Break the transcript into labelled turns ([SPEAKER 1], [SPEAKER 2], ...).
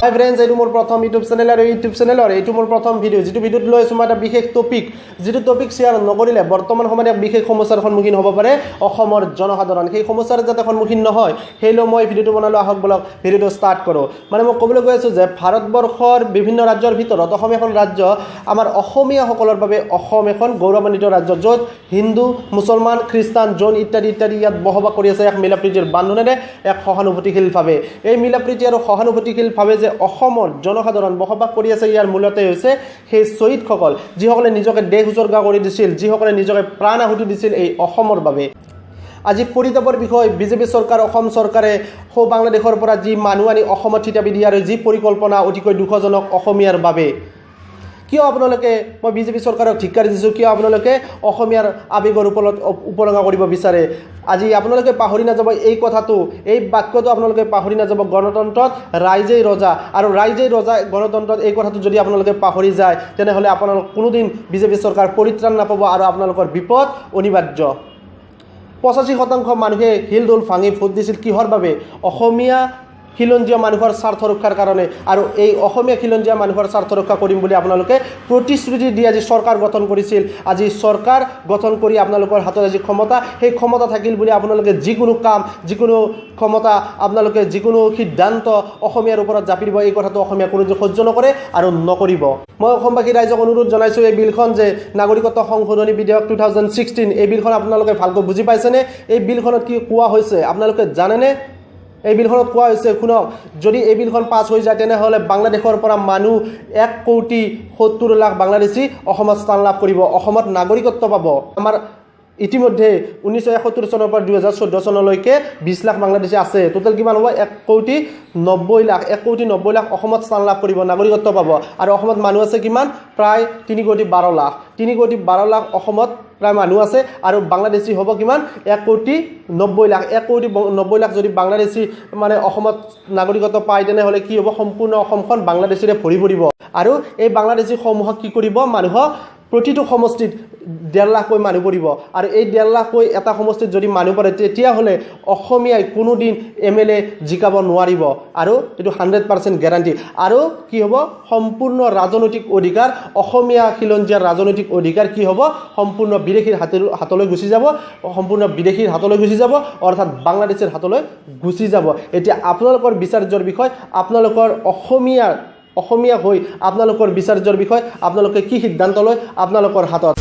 [SPEAKER 1] হাই friends, এইটো মোৰ প্ৰথম ইউটিউব চেনেলৰ এইটো মোৰ প্ৰথম ভিডিঅ', যিটো ভিডিঅ'ত লৈ আছোঁ মই এটা বিশেষ টপিক, যিটো টপিক শ্বেয়াৰ নকৰিলে বৰ্তমান সময়ত এক বিশেষ সমস্যাৰ সন্মুখীন হ'ব পাৰে অসমৰ জনসাধাৰণ। সেই সমস্যাৰ যাতে সন্মুখীন নহয় সেইলৈ মই ভিডিঅ'টো বনালোঁ। আহক বলক ভিডিঅ'টো ষ্টাৰ্ট কৰোঁ। মানে মই ক'বলৈ গৈ আছোঁ যে ভাৰতবৰ্ষৰ বিভিন্ন ৰাজ্যৰ ভিতৰত অসম এখন ৰাজ্য, আমাৰ অসমীয়াসকলৰ বাবে অসম এখন গৌৰৱান্বিত ৰাজ্য, য'ত হিন্দু, মুছলমান, খ্ৰীষ্টান, জৈন ইত্যাদি ইত্যাদি ইয়াত বসবাস কৰি আছে এক মিলাপ্ৰীতিৰ বান্ধোনেৰে, এক সহানুভূতিশীলভাৱে। এই মিলাপ্ৰীতি আৰু সহানুভূতিশীলভাৱে যে অসমৰ জনসাধাৰণ বসবাস কৰি আছে, ইয়াৰ মূলতে হৈছে সেই শ্বহীদসকল, যিসকলে নিজকে দেশ উচৰ্গা কৰি দিছিল, যিসকলে নিজকে প্ৰাণ আহুতি দিছিল এই অসমৰ বাবে। আজি পৰিতাপৰ বিষয়, বিজেপি চৰকাৰ, অসম চৰকাৰে সৌ বাংলাদেশৰ পৰা যি মানুহ আনি অসমত থিতাপি দিয়াৰ যি পৰিকল্পনা অতিকৈ দুখজনক অসমীয়াৰ বাবে। কিয় আপোনালোকে, মই বিজেপি চৰকাৰক ধিক্কাৰ দিছোঁ, কিয় আপোনালোকে অসমীয়াৰ আৱেগৰ ওপৰত উপলঙা কৰিব বিচাৰে? আজি আপোনালোকে পাহৰি নাযাব এই কথাটো, এই বাক্যটো আপোনালোকে পাহৰি নাযাব। গণতন্ত্ৰত ৰাইজেই ৰজা, আৰু ৰাইজেই ৰজা গণতন্ত্ৰত, এই কথাটো যদি আপোনালোকে পাহৰি যায় তেনেহ'লে আপোনালোক কোনোদিন বিজেপি চৰকাৰ পৰিত্ৰাণ নাপাব আৰু আপোনালোকৰ বিপদ অনিবাৰ্য। 85% মানুহে শিল দোল ভাঙি ভোট দিছিল কিহৰ বাবে? অসমীয়া খিলঞ্জীয়া মানুহৰ স্বাৰ্থ ৰক্ষাৰ কাৰণে। আৰু এই অসমীয়া খিলঞ্জীয়া মানুহৰ স্বাৰ্থ ৰক্ষা কৰিম বুলি আপোনালোকে প্ৰতিশ্ৰুতি দি আজি চৰকাৰ গঠন কৰিছিল। আজি চৰকাৰ গঠন কৰি আপোনালোকৰ হাতত আজি ক্ষমতা, সেই ক্ষমতা থাকিল বুলি আপোনালোকে যিকোনো কাম, যিকোনো ক্ষমতা, আপোনালোকে যিকোনো সিদ্ধান্ত অসমীয়াৰ ওপৰত জাপি দিব। এই কথাটো অসমীয়া কোনোদিন সহ্য নকৰে আৰু নকৰিব। মই অসমবাসী ৰাইজক অনুৰোধ জনাইছোঁ, এই বিলখন যে নাগৰিকত্ব সংশোধনী বিধেয়ক 2016, এই বিলখন আপোনালোকে ভালকৈ বুজি পাইছেনে? এই বিলখনত কি কোৱা হৈছে আপোনালোকে জানেনে? এই বিলখনত কোৱা হৈছে, শুনক, যদি এই বিলখন পাছ হৈ যায় তেনেহ'লে বাংলাদেশৰ পৰা মানুহ 1,70,00,000 বাংলাদেশী অসমত স্থান লাভ কৰিব, অসমত নাগৰিকত্ব পাব। আমাৰ ইতিমধ্যে 1971 চনৰ পৰা 2014 চনলৈকে 20 লাখ বাংলাদেশী আছে। টোটেল কিমান হ'ব? 1,90,00,000। 1,90,00,000 অসমত স্থান লাভ কৰিব, নাগৰিকত্ব পাব। আৰু অসমত মানুহ আছে কিমান? প্ৰায় 3,12,00,000। 3,12,00,000 অসমত প্ৰায় মানুহ আছে, আৰু বাংলাদেশী হ'ব কিমান? 1,90,00,000। 1,90,00,000 যদি বাংলাদেশী মানে অসমত নাগৰিকত্ব পায় তেনেহ'লে কি হ'ব? সম্পূৰ্ণ অসমখন বাংলাদেশীৰে ভৰি পৰিব। আৰু এই বাংলাদেশীসমূহক কি কৰিব? মানুহক প্ৰতিটো সমষ্টিত 1.5 লাখকৈ মানুহ পৰিব, আৰু এই 1.5 লাখকৈ এটা সমষ্টিত যদি মানুহ পৰে তেতিয়াহ'লে অসমীয়াই কোনোদিন MLA জিকাব নোৱাৰিব, আৰু এইটো 100% গেৰাণ্টি। আৰু কি হ'ব? সম্পূৰ্ণ ৰাজনৈতিক অধিকাৰ, অসমীয়া খিলঞ্জীয়াৰ ৰাজনৈতিক অধিকাৰ কি হ'ব? সম্পূৰ্ণ বিদেশীৰ হাতলৈ গুচি যাব, সম্পূৰ্ণ বিদেশীৰ হাতলৈ গুচি যাব, অৰ্থাৎ বাংলাদেশৰ হাতলৈ গুচি যাব। এতিয়া আপোনালোকৰ বিচাৰ্যৰ বিষয়, আপোনালোকৰ অসমীয়া হৈ আপোনালোকৰ বিচাৰ্যৰ বিষয়, আপোনালোকে কি সিদ্ধান্ত লয় আপোনালোকৰ হাতত।